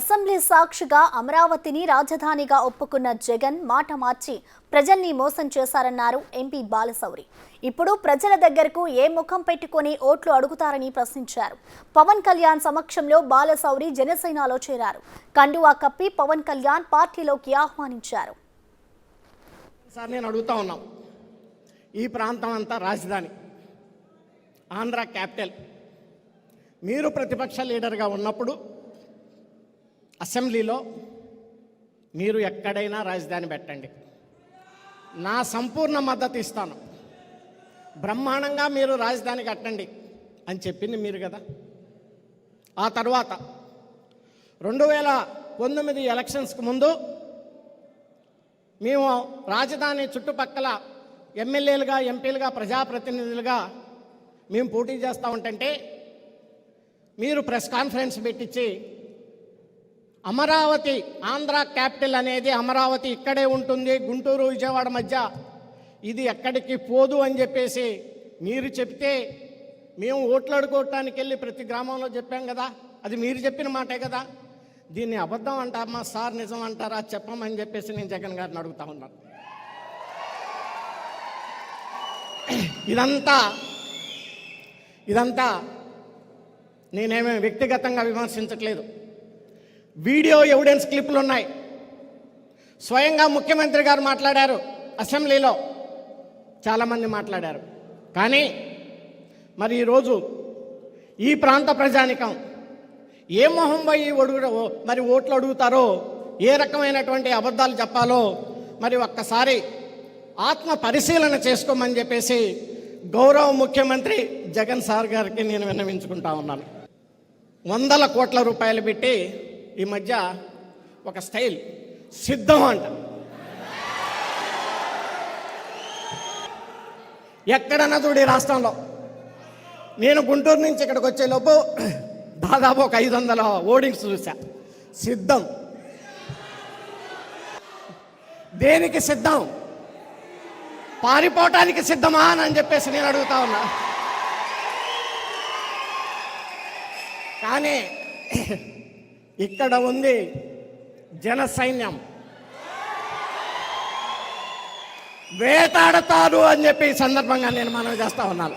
Assembly సాక్షిగా అమరావతిని రాజధానిగా ఒప్పుకున్న జగన్ మాట మార్చి ప్రజల్ని మోసం చేశారన్నారు ఎంపీ బాలశౌరి. ఇప్పుడు ప్రజల దగ్గరకు ఏ ముఖం పెట్టుకొని ఓట్లు అడుగుతారని ప్రశ్నించారు. పవన్ కళ్యాణ్ సమక్షంలో బాలశౌరి జనసేనలో చేరారు. కండువా కప్పి పవన్ కళ్యాణ్ పార్టీలోకి ఆహ్వానించారు. సార్ నేను అడుగుతా ఉన్నాం, ఈ ప్రాంతం అంతా రాజధాని, ఆంధ్ర క్యాపిటల్. మీరు ప్రతిపక్ష లీడర్గా ఉన్నప్పుడు అసెంబ్లీలో మీరు ఎక్కడైనా రాజధాని పెట్టండి, నా సంపూర్ణ మద్దతు ఇస్తాను, బ్రహ్మాండంగా మీరు రాజధాని కట్టండి అని చెప్పింది మీరు కదా. ఆ తర్వాత 2019 ఎలక్షన్స్కి ముందు మేము రాజధాని చుట్టుపక్కల ఎమ్మెల్యేలుగా, ఎంపీలుగా, ప్రజాప్రతినిధులుగా మేము పోటీ చేస్తూ ఉంటుంటే మీరు ప్రెస్ కాన్ఫరెన్స్ పెట్టించి అమరావతి, ఆంధ్ర క్యాపిటల్ అనేది అమరావతి ఇక్కడే ఉంటుంది, గుంటూరు విజయవాడ మధ్య, ఇది ఎక్కడికి పోదు అని చెప్పేసి మీరు చెప్తే మేము ఓట్లు అడుకోవటానికి వెళ్ళి ప్రతి గ్రామంలో చెప్పాం కదా. అది మీరు చెప్పిన మాటే కదా. దీన్ని అబద్ధం అంటారమ్మా సార్, నిజం అంటారా చెప్పమని చెప్పేసి నేను జగన్ గారిని అడుగుతా ఉన్నాను. ఇదంతా నేనేమీ వ్యక్తిగతంగా విమర్శించట్లేదు. వీడియో ఎవిడెన్స్ క్లిప్లు ఉన్నాయి. స్వయంగా ముఖ్యమంత్రి గారు మాట్లాడారు, అసెంబ్లీలో చాలామంది మాట్లాడారు. కానీ మరి ఈరోజు ఈ ప్రాంత ప్రజానికం ఏ మొహం పోయి మరి ఓట్లు అడుగుతారో, ఏ రకమైనటువంటి అబద్ధాలు చెప్పాలో మరి ఒక్కసారి ఆత్మ పరిశీలన చేసుకోమని చెప్పేసి గౌరవ ముఖ్యమంత్రి జగన్ సార్ గారికి నేను విన్నవించుకుంటా ఉన్నాను. 100 కోట్ల రూపాయలు పెట్టి ఈ మధ్య ఒక స్టైల్ సిద్ధం అంట. ఎక్కడన్నా చూడు రాష్ట్రంలో. నేను గుంటూరు నుంచి ఇక్కడికి వచ్చేలోపు దాదాపు ఒక 500 హోర్డింగ్స్ చూసా. సిద్ధం. దేనికి సిద్ధం? పారిపోవటానికి సిద్ధమా అని చెప్పేసి నేను అడుగుతా ఉన్నా. కానీ ఇక్కడ ఉంది జన సైన్యం, వేటాడతారు అని చెప్పి ఈ సందర్భంగా నేను మనవి చేస్తా ఉన్నాను.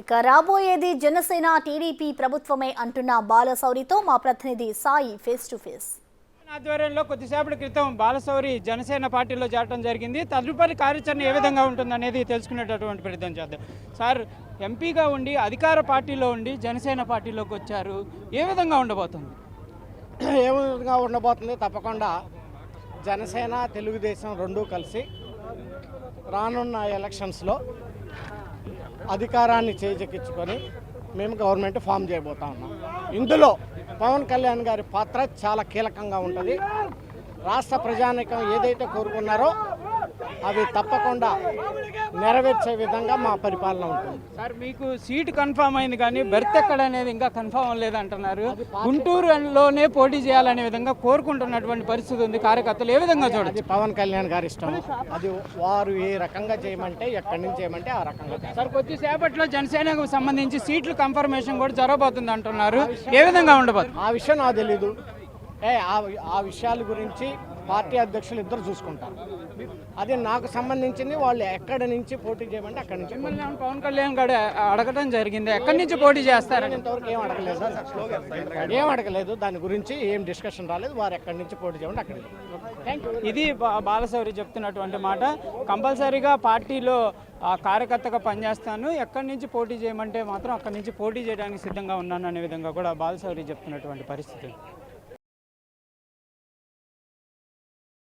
ఇక రాబోయేది జనసేన టీడీపీ ప్రభుత్వమే అంటున్న బాలశౌరితో మా ప్రతినిధి సాయి ఫేస్ టు ఫేస్. ఆధ్వర్యంలో కొద్దిసేపటి క్రితం బాలశౌరి జనసేన పార్టీలో చేరడం జరిగింది. తదుపరి కార్యాచరణ ఏ విధంగా ఉంటుందనేది తెలుసుకునేటటువంటి ప్రయత్నం చేద్దాం. సార్, ఎంపీగా ఉండి అధికార పార్టీలో ఉండి జనసేన పార్టీలోకి వచ్చారు, ఏ విధంగా ఉండబోతుంది? ఏ విధంగా ఉండబోతుంది? తప్పకుండా జనసేన, తెలుగుదేశం రెండూ కలిసి రానున్న ఎలక్షన్స్లో అధికారాన్ని చేజెక్కించుకొని మేము గవర్నమెంట్ ఫామ్ చేయబోతా ఉన్నాం. ఇందులో పవన్ కళ్యాణ్ గారి పాత్ర చాలా కీలకంగా ఉంటుంది. రాష్ట్ర ప్రజానీకం ఏదైతే కోరుకున్నారో అవి తప్పకుండా నెరవేర్చే విధంగా మా పరిపాలన ఉంటుంది. సార్, మీకు సీటు కన్ఫామ్ అయింది కానీ బెర్త్ ఎక్కడ అనేది ఇంకా కన్ఫామ్ అవ్వలేదంటున్నారు. గుంటూరులోనే పోటీ చేయాలనే విధంగా కోరుకుంటున్నటువంటి పరిస్థితి ఉంది. కార్యకర్తలు ఏ విధంగా చూడాలి? అది పవన్ కళ్యాణ్ గారి ఇష్టం. అది వారు ఏ రకంగా చేయమంటే, ఎక్కడి నుంచి చేయమంటే ఆ రకంగా. సార్, కొద్దిసేపట్లో జనసేనకు సంబంధించి సీట్లు కన్ఫర్మేషన్ కూడా జరగబోతుంది అంటున్నారు, ఏ విధంగా ఉండబోతుంది? ఆ విషయం నాకు తెలీదు. ఆ విషయాల గురించి పార్టీ అధ్యక్షులు ఇద్దరు చూసుకుంటారు. అది నాకు సంబంధించింది. వాళ్ళు ఎక్కడి నుంచి పోటీ చేయమంటే అక్కడి నుంచి. పవన్ కళ్యాణ్ గారు అడగడం జరిగింది, ఎక్కడి నుంచి పోటీ చేస్తారని. ఇంతవరకు ఏం అడగలేదు, దాని గురించి ఏం డిస్కషన్ రాలేదు. వారు ఎక్కడి నుంచి పోటీ చేయమంటే అక్కడి నుంచి. ఇది బాలశౌరి చెప్తున్నటువంటి మాట. కంపల్సరీగా పార్టీలో కార్యకర్తగా పనిచేస్తాను, ఎక్కడి నుంచి పోటీ చేయమంటే మాత్రం అక్కడి నుంచి పోటీ చేయడానికి సిద్ధంగా ఉన్నాను అనే విధంగా కూడా బాలశౌరి చెప్తున్నటువంటి పరిస్థితి.